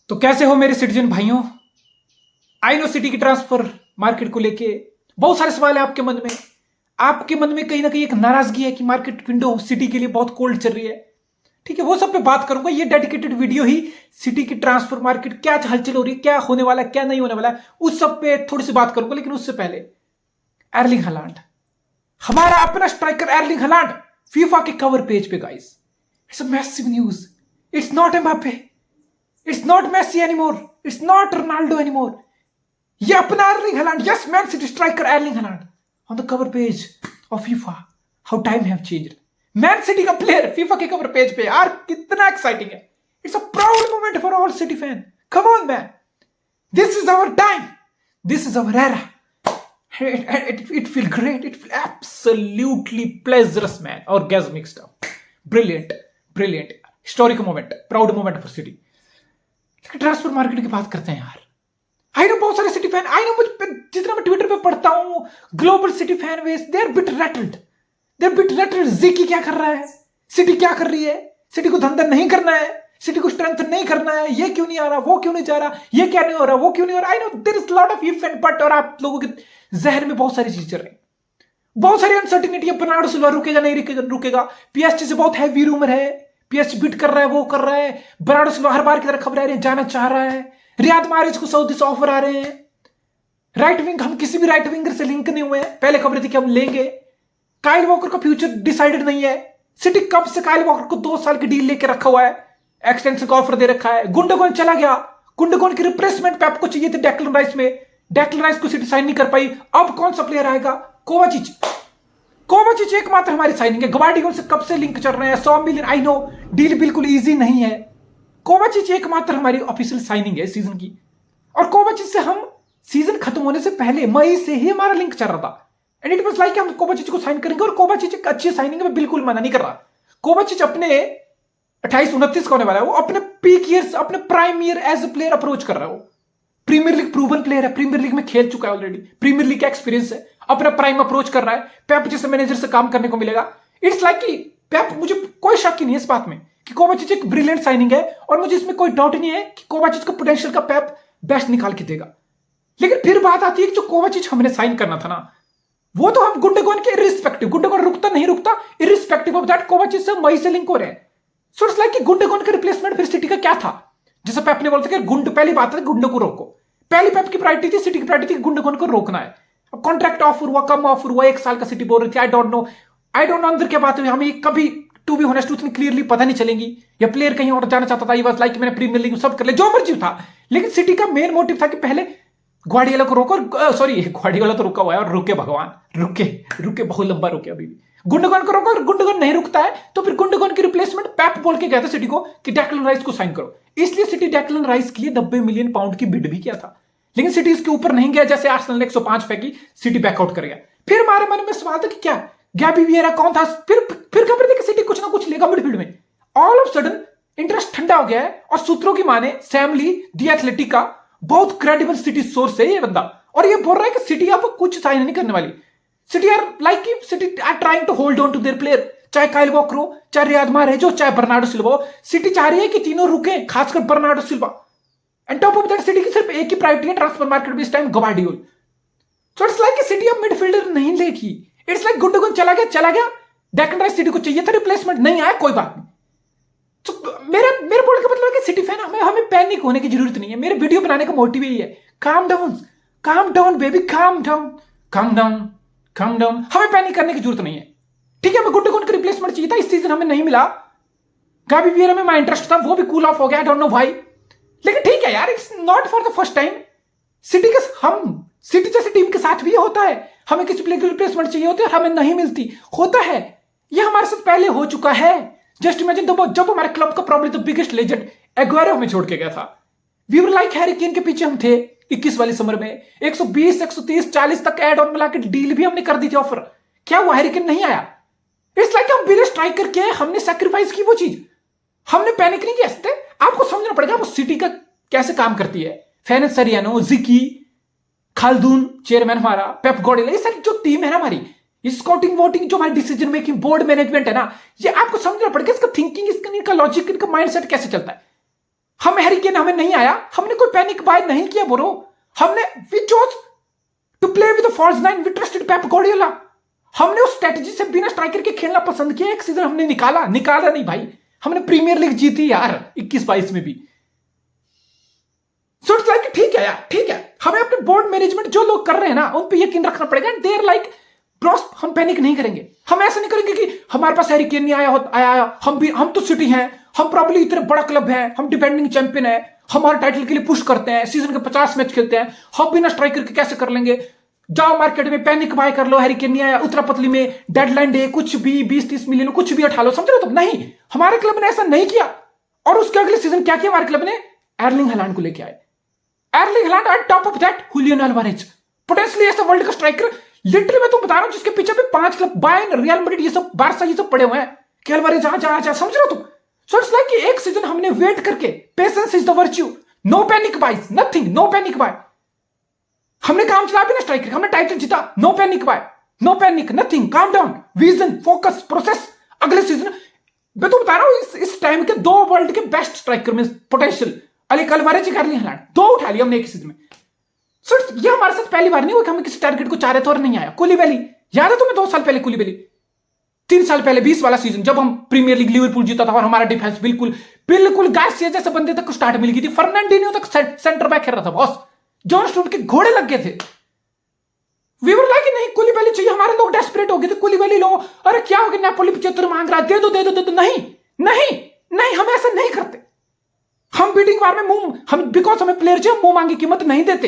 तो कैसे हो मेरे सिटीजन भाइयों। आई नो सिटी की ट्रांसफर मार्केट को लेके बहुत सारे सवाल है आपके मन में। आपके मन में कहीं ना कहीं एक नाराजगी है कि मार्केट विंडो सिटी के लिए बहुत कोल्ड चल रही है। ठीक है, वो सब पे बात करूंगा। ये डेडिकेटेड वीडियो ही सिटी की ट्रांसफर मार्केट क्या हलचल हो रही है, क्या होने वाला है, क्या नहीं होने वाला है, उस सब पे थोड़ी सी बात करूंगा। लेकिन उससे पहले एर्लिंग हालांड, हमारा अपना स्ट्राइकर एर्लिंग हालांड फीफा के कवर पेज पे guys, it's a massive news. It's not Mbappe, it's not Messi anymore, it's not Ronaldo anymore. ये अपना Erling Haaland, yes Man City striker Erling Haaland on the cover page of FIFA. How time have changed. Man City का player FIFA के cover page पे, यार कितना exciting है। It's a proud moment for all City fan. Come on man, this is our time, this is our era. It feel great. It feel absolutely pleasurous, man. Orgasmic stuff. Brilliant. Historic moment. Proud moment for City. लेकिन transfer market की बात करते हैं यार। I know बहुत सारे city fan, I know जितना मैं ट्विटर पे पढ़ता हूँ, global city fan base, they are bit rattled. ज़िकी क्या कर रहा है, सिटी क्या कर रही है, सिटी को धंधा नहीं करना है, सिटी को स्ट्रेंथ नहीं करना है, ये क्यों नहीं आ रहा, वो क्यों नहीं जा रहा, ये क्या नहीं हो रहा, वो क्यों नहीं हो रहा। I know there is lot of if and but, और आप लोगों के जहन में बहुत सारी चीजें चल रही हैं, बहुत सारी अनसर्टिनिटी है। बर्नार्डो सिल्वा रुकेगा नहीं रुकेगा। पीएसजी से बहुत हैवी रूमर है, पीएसजी बिट कर रहा है, वो कर रहा है। बर्नार्डो सिल्वा हर बार की तरह खबर आ रही है, जाना चाह रहा है। रियाद माहरेज को सऊदी से ऑफर आ रहे हैं। राइट विंग, हम किसी भी राइट विंगर से लिंक नहीं हुए हैं, पहले खबर थी कि हम लेंगे। काइल वॉकर का फ्यूचर डिसाइडेड नहीं है। सिटी कब से काइल वॉकर को 2 साल की डील लेके रखा हुआ है, एक्सटेंशन का ऑफर दे रखा है। गुंडोगन चला गया, गुंडोगन की रिप्लेसमेंट पेप को चाहिए थे डेक्लन राइस में, डेक्लन राइस को सिटी साइन नहीं कर पाई। अब कौन सा प्लेयर आएगा, कोवाचिच एकमात्र हमारी साइनिंग है। गवार्डियोल से कब से लिंक चल रहे हैं, 100 मिलियन। आई नो डील बिल्कुल इजी नहीं है। कोवाचिच एकमात्र हमारी ऑफिशियल साइनिंग है सीजन की, और कोवाचिच से हम सीजन खत्म होने से पहले मई से ही हमारा लिंक चल रहा था। एंड इट वाज लाइक हम कोवाचिच को साइन करेंगे, और कोवाचिच एक अच्छी साइनिंग है, मैं बिल्कुल मना नहीं कर रहा। कोवाचिच अपने 28-29 का होने वाला है, वो अपने पीक ईयर्स, अपने prime year as a player approach कर रहा है। वो प्रीमियर लीग प्रूवन प्लेयर है, प्रीमियर लीग में खेल चुका है ऑलरेडी, प्रीमियर लीग का एक्सपीरियंस है, अपना प्राइम अप्रोच कर रहा है। पेप जैसे मैनेजर से काम करने को मिलेगा। इट्स लाइक कि पेप, मुझे कोई शक ही नहीं है इस बात में कि कोवाचिच एक ब्रिलियंट साइनिंग है, और मुझे इसमें कोई डाउट नहीं है कि कोवाचिच का पोटेंशियल का पेप बेस्ट निकाल के देगा। लेकिन फिर बात आती है कि जो कोवाचिच हमने साइन करना था ना, वो तो हम गुंडोगन के इररिस्पेक्टिव, गुंडोगन रुकता नहीं रुकता, इररिस्पेक्टिव ऑफ दैट कोवाचिच से मई से लिंक हो रहे हैं। सो इट्स लाइक कि गुंडोगन का रिप्लेसमेंट फिर सिटी का क्या था। जैसे पेप ने बोला था कि गुंड, पहली बात है गुंडो को रोको। पहली पेप की प्रायोरिटी थी, सिटी की प्रायोरिटी थी गुंडोगन को रोकना है। अब कॉन्ट्रैक्ट ऑफर हुआ, कम ऑफर हुआ, 1 साल का सिटी बोल रही थी। आई डोंट नो अंदर क्या बात हुई, हमें कभी टू बी ऑनेस्ट उतनी क्लियरली पता नहीं चलेंगी। या प्लेयर कहीं और जाना चाहता था, ये वाज लाइक मैंने प्रीमियर लीग सब कर लिया, जो मर्जी था। लेकिन सिटी का मेन मोटिव था कि पहले ग्वार्डियोला को रोको, सॉरी ग्वार्डियोला तो रुका हुआ है, और रुके भगवान, रुके बहुत लंबा रुके अभी भी। गुंडोगन को रोको, और गुंडोगन नहीं रुकता है तो फिर गुंडोगन की रिप्लेसमेंट पेप बोल के गया था सिटी को कि डेक्लन राइस को साइन करो। इसलिए सिटी डेक्लन राइस के लिए 90 मिलियन पाउंड की बिड भी किया था, लेकिन सिटी इसके ऊपर नहीं गया। जैसे आर्सेनल ने 105 फेंकी, सिटी बैकआउट कर गया। फिर हमारे मन में सवाल था कि क्या गैबी विएरा कौन था। फिर खबर थी कि सिटी कुछ ना कुछ लेगा मिडफील्ड में। ऑल ऑफ सडन इंटरेस्ट ठंडा हो गया है, और सूत्रों की माने सैम ली दी एथलेटिक का बहुत क्रेडिबल सिटी सोर्स है ये बंदा, और ये बोल रहा है कि सिटी अब कुछ साइन नहीं करने वाली। सिटी आर लाइक कि City are trying to hold on to their player, चाहे काइल वॉकर हो, चाहे रियाद माहरेज हो, चाहे बर्नार्डो सिल्वा हो। सिटी चाह रही है कि तीनों रुके, खासकर Bernardo Silva. And top of that city की सिर्फ एक ही प्रायोरिटी है ट्रांसफर मार्केट में इस टाइम, गवार्डियोल। सो इट्स लाइक कि सिटी अब मिडफील्डर नहीं लेगी। इट्स लाइक गुंडोगन चला गया, डेक्लन राइस सिटी को चाहिए था, रिप्लेसमेंट नहीं आया, कोई बात नहीं। तो मेरे बोलने का मतलब है कि सिटी फैन, हमें पैनिक होने की जरूरत नहीं है। मेरे वीडियो बनाने का मोटिव यही है, calm down baby, calm down. हमें पैनिक करने की जरूरत नहीं है। ठीक है, हमें गुंडोगन का रिप्लेसमेंट चाहिए था, इस सीजन हमें नहीं मिला। गाबी विएरा में माय इंटरेस्ट था, वो भी कूल ऑफ हो गया, आई डोंट नो व्हाई। लेकिन ठीक है यार, it's not for the first time. City जैसी टीम के साथ भी ये होता है, हमें किसी प्लेयर की रिप्लेसमेंट चाहिए होती है और हमें नहीं मिलती, होता है। ये हमारे साथ पहले हो चुका है। जस्ट इमेजिन जब हमारे क्लब का problem the biggest legend Aguero हमें छोड़ के गया था। We were like Harry Kane के पीछे हम थे 21 वाली समर में। 120, 130, 40 तक एड ऑन मिला के डील भी हमने कर दी थी ऑफर। क्या हुआ, हैरी केन नहीं आया। इट्स लाइक हम बिना स्ट्राइकर के हमने सैक्रिफाइस की वो चीज, हमने पैनिक नहीं किया। आपको समझना पड़ेगा वो सिटी का कैसे काम करती है। फेरेंस सरियानो, ज़िकी, खाल्दून चेयरमैन हमारा, पेप गार्डियोला, ये सारी जो टीम है ना हमारी, ये स्काउटिंग वोटिंग जो हमारी डिसीजन मेकिंग, बोर्ड मैनेजमेंट है ना, ये आपको समझना पड़ेगा। इसका थिंकिंग, इसका लॉजिक, इनका माइंडसेट कैसे चलता है। हम हैरी केन हमें नहीं आया, हमने कोई पैनिक बाय नहीं किया ब्रो। हमने we chose to play with the false nine, we trusted Pep Guardiola. हमने उस स्ट्रेटजी से बिना स्ट्राइकर के खेलना पसंद किया। एक सीजन हमने निकाला नहीं भाई, हमने प्रीमियर लीग जीती यार 21-22 में भी। सो इट्स लाइक ठीक है यार, ठीक है, हमें अपने बोर्ड मैनेजमेंट जो लोग कर रहे हैं ना उन पे यकीन रखना पड़ेगा। देर लाइक ब्रॉस, हम पैनिक नहीं करेंगे। हम ऐसा नहीं करेंगे कि हमारे पास हैरी केन नहीं आया, हम तो सिटी हैं, हम प्रॉब्ली इतने बड़ा क्लब है, हम डिफेंडिंग चैंपियन है, हमारे टाइटल के लिए पुश करते हैं, सीजन के 50 मैच खेलते हैं, हम बिना स्ट्राइकर के कैसे कर लेंगे। जाओ मार्केट में पैनिक बाय कर लो, हैरी केन नहीं आया, उतरा पतली में डेडलाइन डे कुछ भी 20-30 मिलियन कुछ भी उठा लो, समझ रहे हो तुम? नहीं, हमारे क्लब ने ऐसा नहीं किया। और उसके अगले सीजन क्या किया हमारे क्लब ने? एर्लिंग हालैंड को लेके आए। Erling Holland eight top of that Julian Alvarez, potentially ऐसा वर्ल्ड का स्ट्राइकर। लिटरली मैं तुम बता रहा हूं जिसके पीछे पे 5 क्लब, बायर्न, रियल मैड्रिड, ये सब, बारसा, ये सब पड़े हुए हैं कि अल्वारेज आ, समझ रहे हो तुम? सो इट्स लाइक एक सीजन हमने वेट करके, patience is the virtue, no panic buys, nothing, no panic buy. हमने काम चला भी ना स्ट्राइकर, हमने टाइटल जीता, no panic buy, no panic, nothing, calm down, vision, focus, process. अगले सीजन मैं तो बता रहा हूं इस टाइम के 2 वर्ल्ड के बेस्ट स्ट्राइकर में पोटेंशियल, अल्वारेज, एर्लिंग हालैंड, 2 उठा लिया हमने एक सीजन में। सो ये हमारे साथ पहली बार नहीं हुआ कि हमें किसी टारगेट को चाह रहे थे और नहीं आया। कुलीबाली, याद है तुम्हें 2 साल पहले कुलीबाली, 3 साल पहले 20 वाला सीजन जब हम प्रीमियर लीग लिवरपूल जीता था और हमारा डिफेंस बिल्कुल गार्सिया जैसे बंदे तक को स्टार्ट मिल गई थी, फर्नांडिनियो तक सेंटर बैक खेल रहा था बॉस, जॉन स्टोन के घोड़े लग गए थे। वी वर लाइक नहीं कुलीबाली चाहिए, हमारे लोग डेस्परेट हो गए थे, कुलीबाली लो, अरे क्या हो गया, नेपोली 75 मांग रहा, दे दो। नहीं, हम ऐसा नहीं करते। हम बीटिंग वार में हम बिकॉज हमें प्लेयर चाहिए, मुंह मांगी कीमत नहीं देते।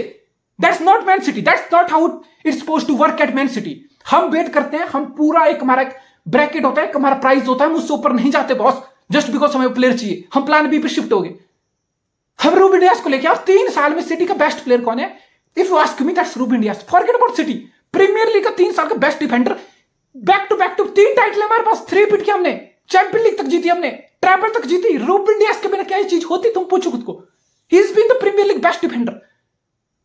That's not Man City, that's not how it's supposed to work at Man City. हम वेट करते हैं, हम पूरा एक हमारा ब्रैकेट होता है, हमारा प्राइस होता है, हम उससे ऊपर नहीं जाते बॉस, जस्ट बिकॉज हमें प्लेयर चाहिए। हम प्लान बी पे शिफ्ट हो गए। हम रूबेन डियास को लेके, और 3 साल में सिटी का बेस्ट प्लेयर कौन है? If you ask me, that's Ruben Dias. Forget about City, Premier League का 3 साल का best defender, back to 3 title हमारे पास, 3 पीट की हमने, चैंपियन लीग तक जीती, हमने ट्रैवल तक जीती। रूबेन डियास के बिना क्या चीज होती, तुम पूछो खुद को। He is been the Premier League best defender,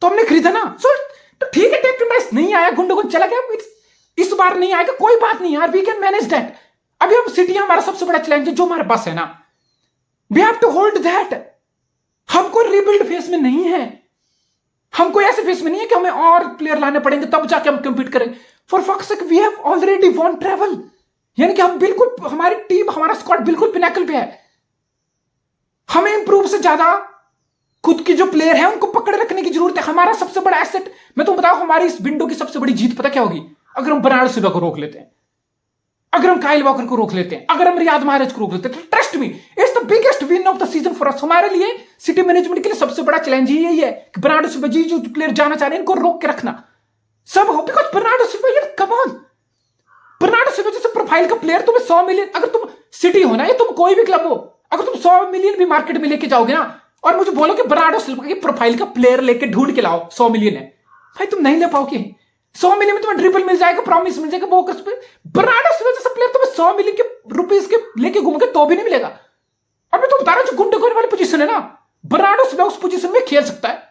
तो हमने खरीदा ना। सो तो ठीक है, टेप मैच नहीं आया, गुंडोगन चला गया, इस बार नहीं आएगा, कोई बात नहीं यार, वी कैन मैनेज दैट। अभी हम सिटी, हमारा सबसे बड़ा चैलेंज है जो हमारे पास है ना, we have to hold that. हम कोई रिबिल्ड फेस में नहीं है, हम कोई ऐसे फेस में नहीं है कि हमें और प्लेयर लाने पड़ेंगे तब जाके हम कंपीट करेंगे। For fuck's sake we have already won treble, यानी कि हम बिल्कुल, हमारी टीम, हमारा स्क्वाड बिल्कुल पिनाकल पे है। हमें इंप्रूव से ज्यादा खुद की जो प्लेयर है उनको पकड़ रखने की जरूरत है। हमारा सबसे बड़ा एसेट, मैं तुम बताओ, हमारी इस विंडो की सबसे बड़ी जीत पता क्या होगी? अगर हम बर्नार्डो सिल्वा को रोक लेते हैं, अगर हम काइल वॉकर को रोक लेते हैं, अगर हम रियाद माहरेज को रोक लेते हैं, trust me, it's the biggest win of the season for us. हमारे लिए, सिटी मैनेजमेंट के लिए सबसे बड़ा चैलेंज ही यही है कि बर्नार्डो सिल्वा जी जो प्लेयर जाना चाह रहे हैं इनको रोक के रखना। सब हो, बिकॉज बर्नार्डो सिल्वा, यार कम ऑन, बर्नार्डो सिल्वा जैसे प्रोफाइल का प्लेयर, तुम्हें 100 मिलियन, अगर तुम सिटी हो ना, या तुम कोई भी क्लब हो, अगर तुम 100 मिलियन भी मार्केट में लेके जाओगे ना और मुझे बोलो कि बर्नार्डो सिल्वा की प्रोफाइल का प्लेयर लेके ढूंढ के लाओ, 100 मिलियन है भाई, तुम नहीं ले पाओगे। 100 मिलियन में तुम्हें ड्रिबल मिल जाएगा, प्रॉमिस मिल जाएगा, बोकस पे। बर्नार्डो सिल्वा जैसा प्लेयर तुम्हें 100 मिलियन के रुपीस के लेके घूमोगे तो भी नहीं मिलेगा। और मैं तो बता रहा हूं, जो गुंडे वाली पोजीशन है ना, बर्नार्डो सिल्वा उस पोजीशन में खेल सकता है,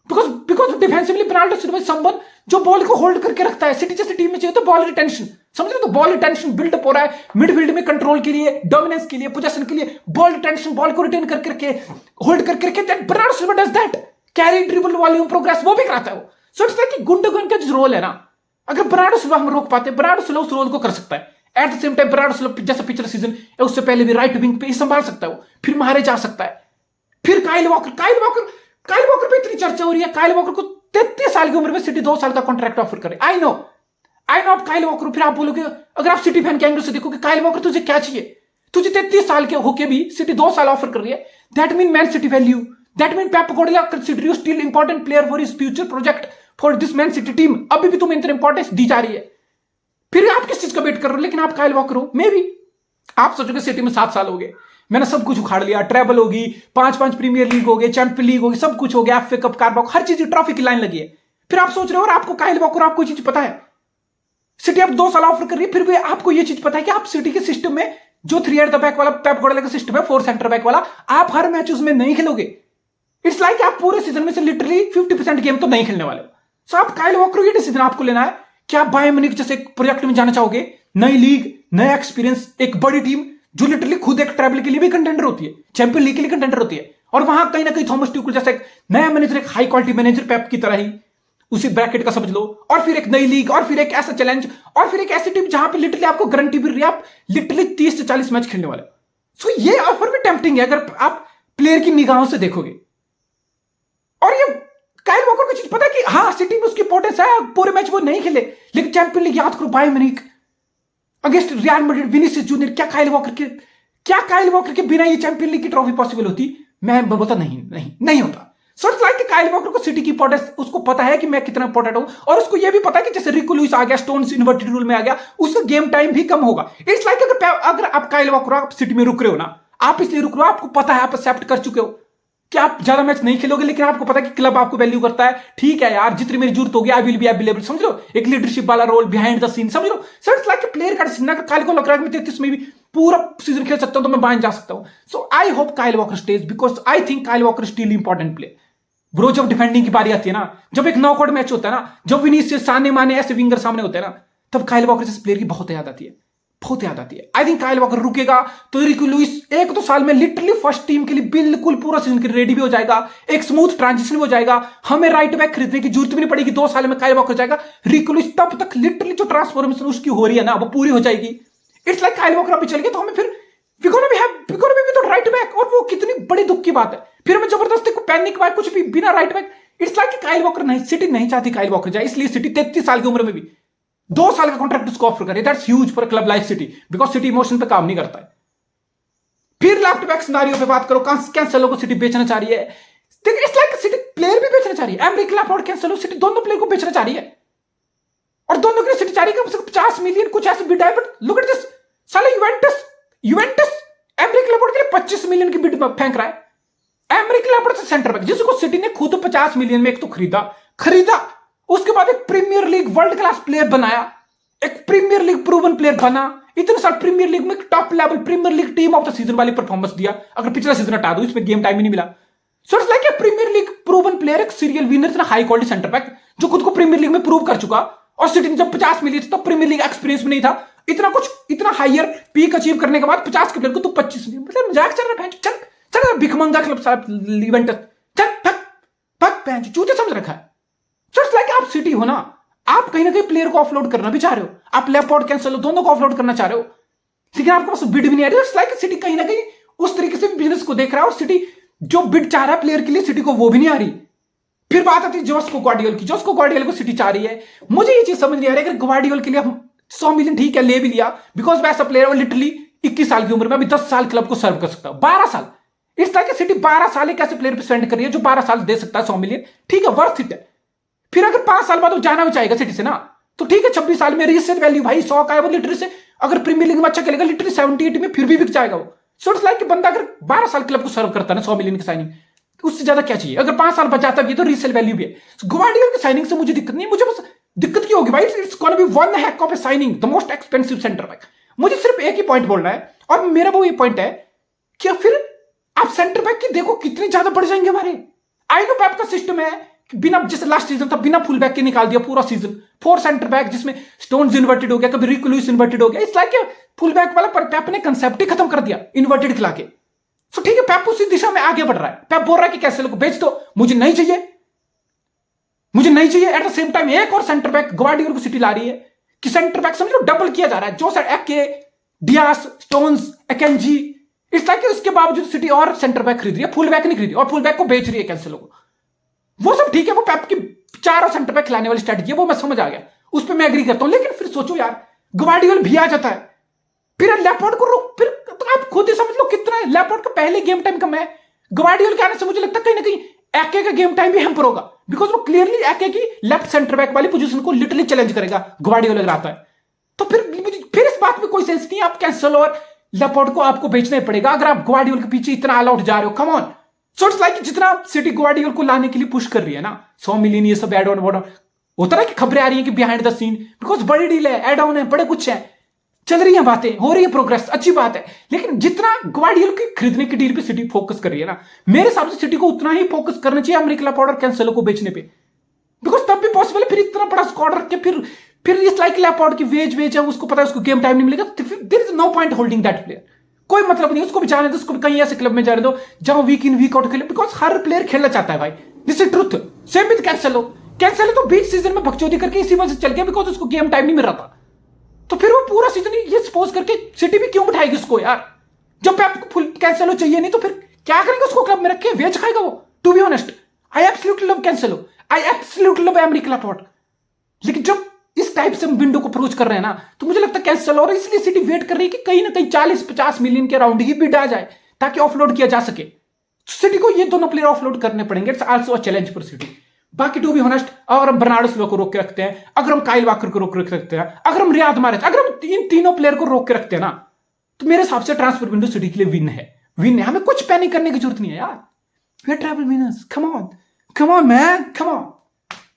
बिकॉज डिफेंसिवली बर्नार्डो सिल्वा संबंध जो बॉल को होल्ड करके रखता है। सिटी जैसी टीम में चाहिए तो बॉल रिटेंशन, समझ रहे हो? तो बॉल रिटेंशन बिल्डअप हो रहा है मिडफील्ड में, कंट्रोल के लिए, डोमिनेंस के लिए, पोजीशन के लिए, बॉल रिटेंशन, बॉल को रिटेन करके रखे, होल्ड करके रखे, that Bernardo Silva does that. Carry, dribble, volume, progress वो भी कराता है वो। सो इट्स लाइक कि गुंडोगन का जो रोल है ना, अगर बर्नार्डो सिल्वा हम रोक पाते, बर्नार्डो सिल्वा उस रोल को कर सकता है। At the same time Bernardo Silva जैसा पिछले सीजन या उससे पहले भी राइट विंग पे ही संभाल सकता है वो, फिर माहरेज आ सकता है, फिर काइल वॉकर पे इतनी चर्चा हो रही है। काइल वॉकर को 33 साल की उम्र में सिटी 2 साल का कॉन्ट्रैक्ट ऑफर करे। आई नो आप काइल वॉकर, फिर आप बोलोगे, अगर आप सिटी फैन के एंगल से देखोगे, काइल वॉकर तुझे क्या चाहिए? तुझे 33 साल के होके भी सिटी 2 साल ऑफर कर रही है, that mean man CT value, that mean Pep Guardiola consider you still important player for his future project for this man city team. अभी भी तुम्हें इतनी इंपॉर्टेंस दी जा रही है, फिर आप किस चीज का वेट कर रहे हो? लेकिन आप काइल वॉकर हो, मे बी आप सोचोगे सिटी में 7 साल हो गए, मैंने सब कुछ उखाड़ लिया, ट्रैवल होगी, 5 प्रीमियर लीग हो गए, चैंपियन लीग होगी, सब कुछ हो गया, एफए कप, कारबाओ, हर चीज ट्रॉफी की लाइन लगी है। फिर आप सोच रहे हो, और आपको काइल वॉकर, आपको चीज पता है, सिटी अब 2 साल ऑफर कर रही है, फिर भी आपको ये चीज पता है कि आप सिटी के सिस्टम में जो 3 एट द बैक वाला पेप गार्डियोला का सिस्टम है, 4 सेंटर बैक वाला, आप हर मैच उसमें नहीं खेलोगे। इट्स लाइक आप पूरे सीजन में से लिटरली 50% गेम तो नहीं खेलने वाले हो। सो आप काइल वॉकर, ये डिसीजन आपको लेना है कि आप बायर्न म्यूनिख जैसे एक प्रोजेक्ट में जाना चाहोगे, नई लीग, नया एक्सपीरियंस, एक बड़ी टीम जो लिटरली खुद एक ट्रैवल के लिए भी कंटेंडर होती है, चैंपियन लीग के लिए कंटेंडर होती है, और वहां कहीं ना कहीं थॉमस ट्यूकल जैसा एक नया मैनेजर, एक हाई क्वालिटी मैनेजर पेप की तरह ही उसी ब्रैकेट का समझ लो, और फिर एक नई लीग, और फिर एक ऐसा चैलेंज, और फिर एक ऐसी टीम जहां पे लिटरली आपको गारंटी भी रही है आप लिटरली 30 से 40 मैच खेलने वाले। सो ये ऑफर भी टेम्पटिंग है अगर आप प्लेयर की निगाहों से देखोगे। और ये काइल वॉकर को चीज पता है कि हाँ सिटी में उसकी इंपॉर्टेंस है, पूरे मैच वो नहीं खेले, लेकिन चैंपियन लीग याद करो, Bayern Munich against real Madrid, Vinicius junior, क्या काइल वॉकर के बिना ये चैंपियन लीग की ट्रॉफी पॉसिबल होती? मैं बोलता नहीं होता। सो इट्स लाइक काइल वॉकर को सिटी की इंपॉर्टेंस उसको पता है कि मैं कितना इंपॉर्टेंट हूं, और उसको यह भी पता है कि जैसे रिको लुइस आ गया, स्टोन्स इन्वर्टेड रूल में आ गया, उसका गेम टाइम भी कम होगा। इट्स लाइक अगर आप काइल वॉकर आप सिटी में रुक रहे हो ना, आप इसलिए रुक रहे हो, आपको पता है, आप एक्सेप्ट कर चुके हो कि आप ज्यादा मैच नहीं खेलोगे, लेकिन आपको पता है कि क्लब आपको वैल्यू करता है। ठीक है यार, जितनी मेरी जरूरत होगी आई विल बी अवेलेबल, समझ लो, एक लीडरशिप वाला रोल बिहाइंड द सीन, समझ लो। सो इट्स लाइक प्लेयर का डिसीजन। अगर काइल को लग रहा है कि 33 में भी पूरा सीजन खेल सकता हूं तो मैं बाहर जा सकता हूं। So I hope Kyle Walker stays, because I think Kyle Walker still important player. Bro जब डिफेंडिंग की बारी आती है ना, जब एक नॉकआउट मैच होता है ना, जब विनीसियस सामने माने ऐसे विंगर सामने होते हैं ना, तब काइल वॉकर जैसे प्लेयर की बहुत याद आती है, बहुत याद आती है। आई थिंक काइल वॉकर रुकेगा तो रिको लुइस 1-2 साल में लिटरली फर्स्ट टीम के लिए बिल्कुल पूरा सीजन के रेडी भी हो जाएगा, एक स्मूथ ट्रांजिशन भी हो जाएगा, हमें राइट बैक खरीदने की जरूरत भी नहीं पड़ेगी, 2 साल में काइल वॉकर जाएगा, रिको लुइस तब तक लिटरली जो ट्रांसफॉर्मेशन उसकी हो रही है ना वो पूरी हो जाएगी। इट्स लाइक काइल वॉकर अभी चल गया तो हमें फिर we gonna be with right back, और वो कितनी बड़ी दुख की बात है। फिर हमें जबरदस्ती को पैनिक बाय कुछ भी बिना right back. It's like Kyle walker नहीं, सिटी नहीं चाहती काइल वॉकर जाए, इसलिए सिटी 33 साल की उम्र में भी 2 साल का कॉन्ट्रैक्ट उसको ऑफर करे। That's huge for club like city, because city emotion पे काम नहीं करता है। फिर लेफ्ट बैक सिनारियो पे बात करो, कैंसेलो को सिटी बेचना चाह रही है। इट्स लाइक सिटी प्लेयर भी बेचना चाह रही है, एमरिक लैपोर्ट, कैंसेलो, सिटी दोनों प्लेयर को बेचना चाह रही है, और दोनों के लिए सिटी चाह रही है 50 मिलियन कुछ ऐसे बिड है। बट लुक एट दिस, साला यूवेंटस एमरिक लैपोर्ट के लिए 25 मिलियन की बिड फेंक रहा है। एमरिक लैपोर्ट से सेंटर बैक जिसको सिटी ने खुद 50 मिलियन में एक तो खरीदा, उसके बाद एक Premier League world class player बनाया, एक प्रीमियर लीग प्रूवन प्लेयर बना, इतने साल प्रीमियर लीग में top level Premier League team of the season वाली परफॉर्मेंस दिया। अगर पिछला सीजन हटा दो, इसमें गेम टाइम ही नहीं मिला। So it's like a Premier League proven player, एक सीरियल विनर, इतना हाई क्वालिटी सेंटर बैक जो खुद को प्रीमियर लीग में प्रूव कर चुका, और सिटी ने जब 50 मिलियन तब प्रीमियर लीग एक्सपीरियंस भी नहीं था, इतना हायर पीक अचीव करने के बाद 50 के प्लेयर को तो 25 मिलियन, मतलब मजाक चल रहा है। चल भिखमंगा क्लब साहब यूवेंटस, चल भग चूते समझ रखा है। जस्ट लाइक आप सिटी हो ना, आप कहीं ना कहीं प्लेयर को ऑफलोड करना भी चाह रहे हो, आप लैपोर्ट कैंसेलो दोनों को ऑफलोड करना चाह रहे हो, लेकिन आपके पास बिड भी नहीं आ रही। जस्ट लाइक सिटी कहीं ना कहीं उस तरीके से बिजनेस को देख रहा है, और सिटी जो बिड चाह रहा है प्लेयर के लिए सिटी को वो भी नहीं आ रही। फिर बात आती है जोस्को ग्वार्डियोल को सिटी चाह रही है। मुझे ये चीज समझ नहीं आ रही, अगर ग्वार्डियोल के लिए हम 100 मिलियन ठीक है ले भी लिया, बिकॉज वैसा प्लेयर लिटरली 21 साल की उम्र में अभी 10 साल क्लब को सर्व कर सकता है, 12 साल। इस लाइक सिटी 12 साल एक ऐसे प्लेयर पे स्पेंड कर रही है जो 12 साल दे सकता है 100 मिलियन, ठीक है, वर्थ इट है। फिर अगर 5 साल बाद वो जाना भी चाहेगा सिटी से ना, तो ठीक है, 26 साल में रीसेल वैल्यू भाई 100 का है वो लिटरली से, अगर प्रीमियर लीग में अच्छा खेलेगा लिटरली 78 में फिर भी बिक जाएगा वो। सो इट्स लाइक बंदा अगर 12 साल क्लब को सर्व करता है ना 100 मिलियन की साइनिंग, तो उससे ज्यादा क्या चाहिए? अगर 5 साल बचाता भी तो रीसेल वैल्यू भी है। ग्वार्डियोल की साइनिंग से मुझे दिक्कत नहीं, मुझे बस दिक्कत क्या होगी भाई, it's gonna be one Keck of A signing, the most expensive centre back. मुझे सिर्फ एक ही पॉइंट बोलना है, और मेरा वो ये पॉइंट है कि फिर आप सेंटर बैक की देखो कितने ज्यादा बढ़ जाएंगे हमारे। आई नो पेप का सिस्टम है कि बिना, जैसे लास्ट सीजन था बिना फुल बैक के निकाल दिया पूरा सीजन, 4 सेंटर बैक जिसमें स्टोन्स इन्वर्टेड हो गया, कभी रिको लुइस इन्वर्टेड हो गया। इट्स लाइक फुल बैक वाला पर पेप ने कंसेप्ट ही खत्म कर दिया इन्वर्टेड खिला के। सो ठीक है, पेप उसी दिशा में आगे बढ़ रहा है। पेप बोल रहा है कि कैसेलो को बेच दो, मुझे नहीं चाहिए। एट द सेम टाइम एक और सेंटर बैक ग्वार्डियोल को सिटी ला रही है कि सेंटर बैक समझ लो डबल किया जा रहा है, जो sir Ake, Dias, Stones, Akanji. It's like इसके बावजूद सिटी और सेंटर बैक खरीद रही है, फुल बैक नहीं खरीद रही, और फुल बैक को बेच रही है कैंसेलो को। वो सब ठीक है, वो पेप की 4 सेंटर बैक खिलाने वाली स्ट्रेटजी है, वो मैं समझ आ गया, उस पर मैं एग्री करता हूं। लेकिन फिर सोचो यार, ग्वार्डियोल भी आ जाता है, फिर लैपोर्ट को रुक, फिर तो आप खुद ही समझ लो कितना है। लैपोर्ट का पहले गेम टाइम कम है, ग्वार्डियोल के आने से मुझे लगता है कहीं ना कहीं एके का गेम टाइम भी हैम्पर होगा, बिकॉज वो क्लियरली एके की लेफ्ट सेंटर बैक वाली पोजीशन को लिटरली चैलेंज करेगा ग्वार्डियोल अगर आता है तो। फिर इस बात में कोई सेंस नहीं है, आप कैंसेलो और लैपोर्ट को आपको बेचना ही पड़ेगा अगर आप ग्वार्डियोल के पीछे इतना ऑल आउट जा रहे हो। Come on. So it's like जितना सिटी ग्वार्डियोल को लाने के लिए पुश कर रही है ना, 100 मिलियन ये सब एड ऑन होता है कि खबरें आ रही है कि बिहाइंड द सीन, बिकॉज बड़ी डील है, एड ऑन है, बड़े कुछ है, चल रही है बातें, हो रही है प्रोग्रेस, अच्छी बात है। लेकिन जितना ग्वार्डियोल की खरीदने की डील पे सिटी फोकस कर रही है ना, मेरे हिसाब से सिटी को उतना ही फोकस करना चाहिए एमरिक लैपोर्ट और कैंसेलो को बेचने पे, बिकॉज तब भी पॉसिबल है। फिर इतना बड़ा स्क्वाड रख के फिर इस लाइक लैपोर्ट की वेज है, उसको पता है उसको गेम टाइम नहीं मिलेगा, there is no point holding that player. कोई मतलब नहीं, उसको भी जाने दो, उसको भी कहीं ऐसे क्लब में जाने दो जहां वीक इन वीक आउट खेले, बिकॉज हर प्लेयर खेलना चाहता है भाई, this is truth. Same with Cancelo, Cancelo तो बीच सीजन में बकचोदी करके इसी वजह से चल गया बिकॉज उसको गेम टाइम नहीं मिल रहा था। तो फिर वो पूरा सीजन ये सपोज करके सिटी भी क्यों बिठाएगी उसको यार? जब पेप फुल कैंसेलो चाहिए नहीं तो फिर क्या करेंगे उसको क्लब में रख के? वेच खाएगा वो। To be honest, I absolutely love Cancelo, I absolutely love Aymeric Laporte, लेकिन जब इस टाइप से हम विंडो को अप्रोच कर रहे हैं ना, तो मुझे लगता है कैंसेलो, और इसलिए सिटी वेट कर रही है कि कहीं ना कहीं 40-50 मिलियन के राउंड ही बिड आ जाए ताकि ऑफलोड किया जा सके। सिटी को ये दोनों प्लेयर ऑफलोड करने पड़ेंगे, it's also a challenge for city. बाकी टू बी ऑनेस्ट, अगर हम बर्नार्डो सिल्वा को रोक के रखते हैं, अगर हम काइल वॉकर को रोक के रखते हैं, अगर हम रियाद माहरेज, अगर हम इन तीनों प्लेयर को रोक के रखते हैं ना, तो मेरे हिसाब से ट्रांसफर विंडो सिटी के लिए विन है, विन है। हमें कुछ पैनिक करने की जरूरत नहीं है यार, we are travel winners, come on man, come on.